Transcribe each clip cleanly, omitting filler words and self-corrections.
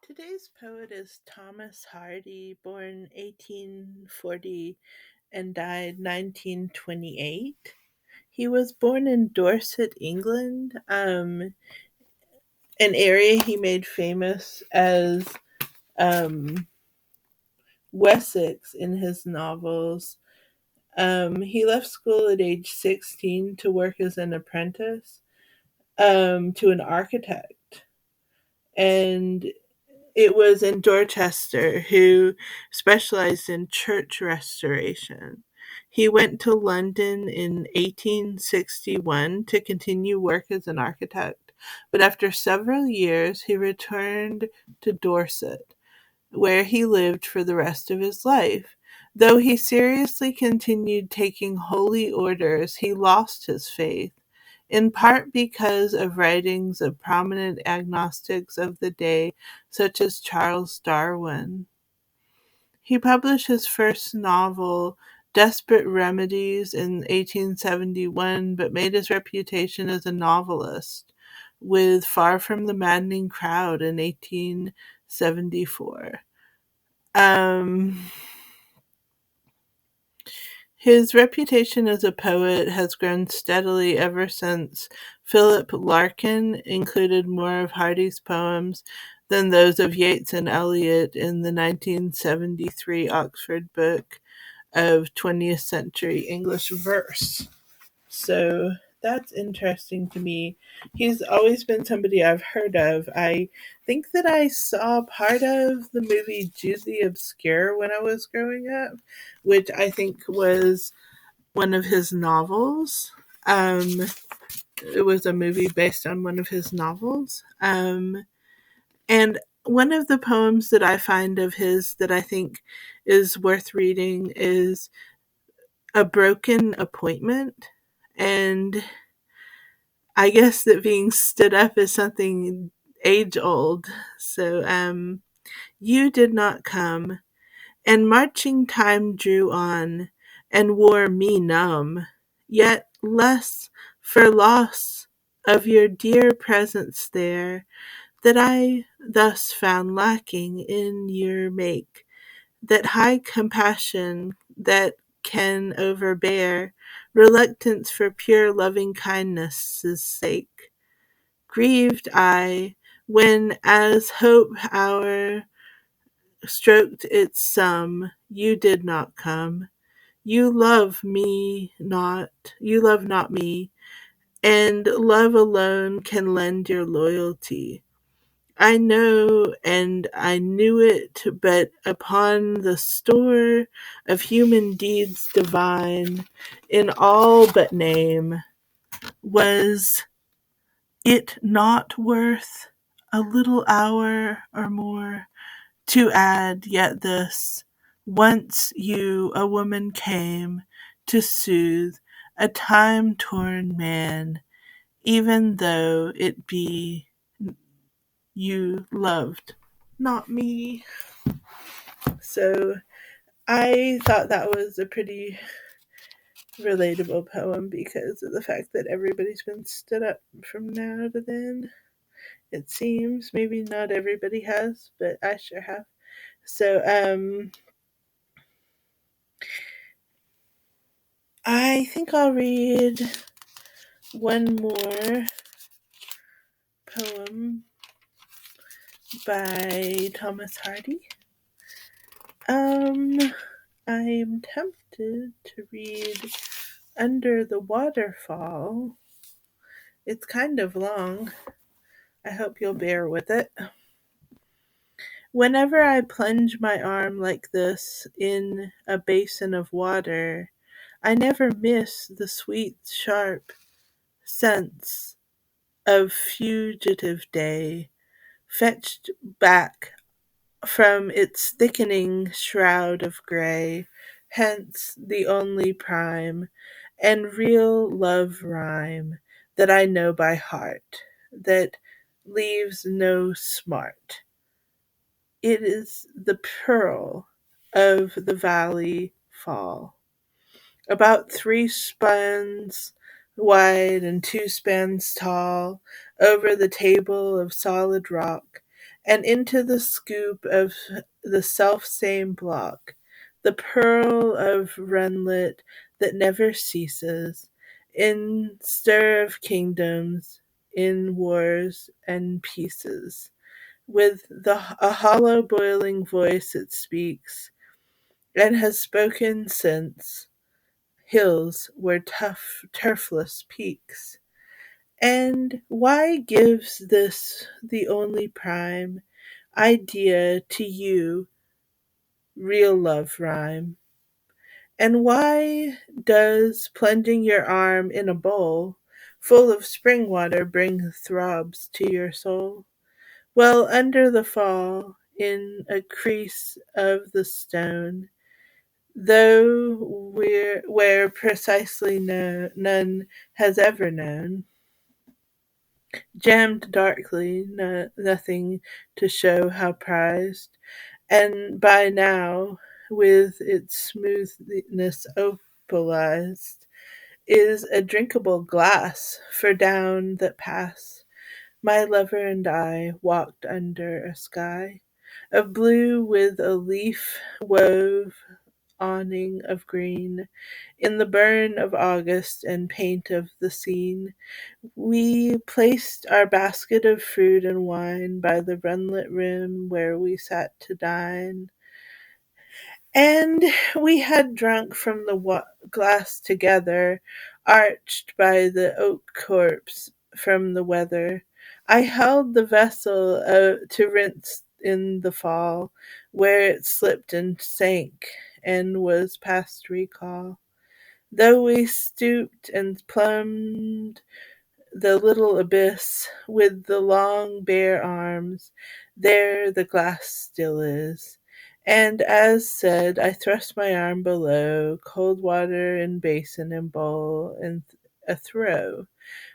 Today's poet is Thomas Hardy, born 1840 and died 1928. He was born in Dorset, England, an area he made famous as um, Wessex in his novels. He left school at age 16 to work as an apprentice to an architect. And it was in Dorchester, who specialized in church restoration. He went to London in 1861 to continue work as an architect, but after several years, he returned to Dorset, where he lived for the rest of his life. Though he seriously continued taking holy orders, he lost his faith, in part because of writings of prominent agnostics of the day, such as Charles Darwin. He published his first novel, Desperate Remedies, in 1871, but made his reputation as a novelist with Far from the Maddening Crowd in 1874. Um, His reputation as a poet has grown steadily ever since Philip Larkin included more of Hardy's poems than those of Yeats and Eliot in the 1973 Oxford Book of 20th Century English Verse. So that's interesting to me. He's always been somebody I've heard of. I think that I saw part of the movie Jude the Obscure when I was growing up, which I think was one of his novels. It was a movie based on one of his novels. And one of the poems that I find of his that I think is worth reading is A Broken Appointment. And I guess that being stood up is something age old. So, you did not come, and marching time drew on, and wore me numb, yet less for loss of your dear presence there, that I thus found lacking in your make, that high compassion that can overbear reluctance for pure loving kindness' sake. Grieved I, when as hope hour stroked its sum, you did not come. You love not me, and love alone can lend your loyalty. I know and I knew it, but upon the store of human deeds divine, in all but name, was it not worth a little hour or more to add yet this? Once you, a woman, came to soothe a time torn man, even though it be you loved, not me. So I thought that was a pretty relatable poem because of the fact that everybody's been stood up from now to then. It seems maybe not everybody has, but I sure have. So I think I'll read one more poem by Thomas Hardy. Um, I'm tempted to read Under the Waterfall. It's kind of long. I hope you'll bear with it. Whenever I plunge my arm like this in a basin of water, I never miss the sweet, sharp sense of fugitive day, fetched back from its thickening shroud of gray, hence the only prime and real love rhyme that I know by heart, that leaves no smart. It is the pearl of the valley fall, about 3 spans wide and 2 spans tall, over the table of solid rock, and into the scoop of the self-same block, the pearl of runlet that never ceases, in stir of kingdoms, in wars and peaces. With a hollow boiling voice it speaks, and has spoken since, hills were turfless peaks. And why gives this the only prime idea to you, real love rhyme? And why does plunging your arm in a bowl full of spring water bring throbs to your soul? Well, under the fall, in a crease of the stone, though where precisely none has ever known, jammed darkly, nothing to show how prized, and by now, with its smoothness opalized, is a drinkable glass for down that pass. My lover and I walked under a sky of blue with a leaf wove awning of green. In the burn of August and paint of the scene, we placed our basket of fruit and wine by the runlet rim where we sat to dine. And we had drunk from the glass together, arched by the oak corpse from the weather. I held the vessel to rinse in the fall, where it slipped and sank and was past recall. Though we stooped and plumbed the little abyss with the long bare arms, there the glass still is. And as said, I thrust my arm below, cold water in basin and bowl, and a throw.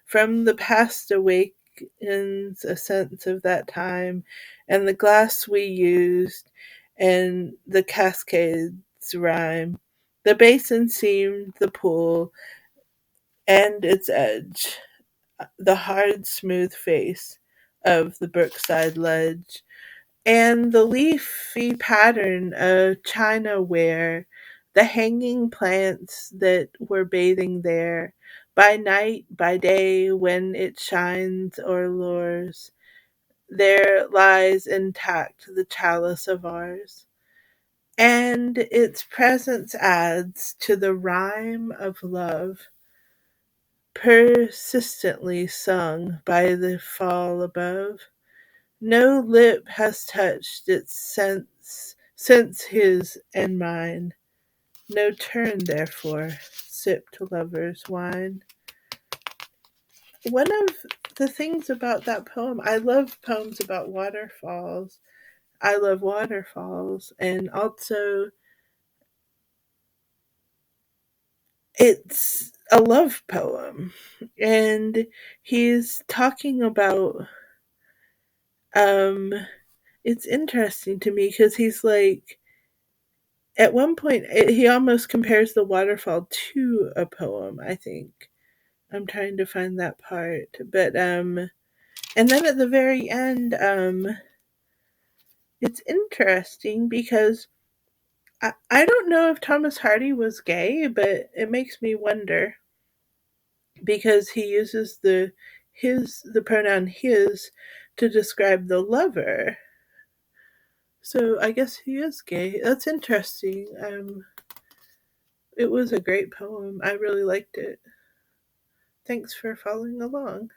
From the past awakens a sense of that time, and the glass we used, and the cascades rhyme. The basin seemed the pool, and its edge the hard, smooth face of the brookside ledge, and the leafy pattern of china ware, the hanging plants that were bathing there, by night, by day, when it shines or lures, there lies intact the chalice of ours. And its presence adds to the rhyme of love persistently sung by the fall above. No lip has touched its sense since his and mine. No turn, therefore, sipped lovers' wine. One of the things about that poem, I love poems about waterfalls. I love waterfalls, and also it's a love poem. And he's talking about um it's interesting to me because he's like, at one point, he almost compares the waterfall to a poem, I think. I'm trying to find that part. But, and then at the very end, it's interesting because I don't know if Thomas Hardy was gay, but it makes me wonder because he uses the pronoun his to describe the lover. So I guess he is gay. That's interesting. It was a great poem. I really liked it. Thanks for following along.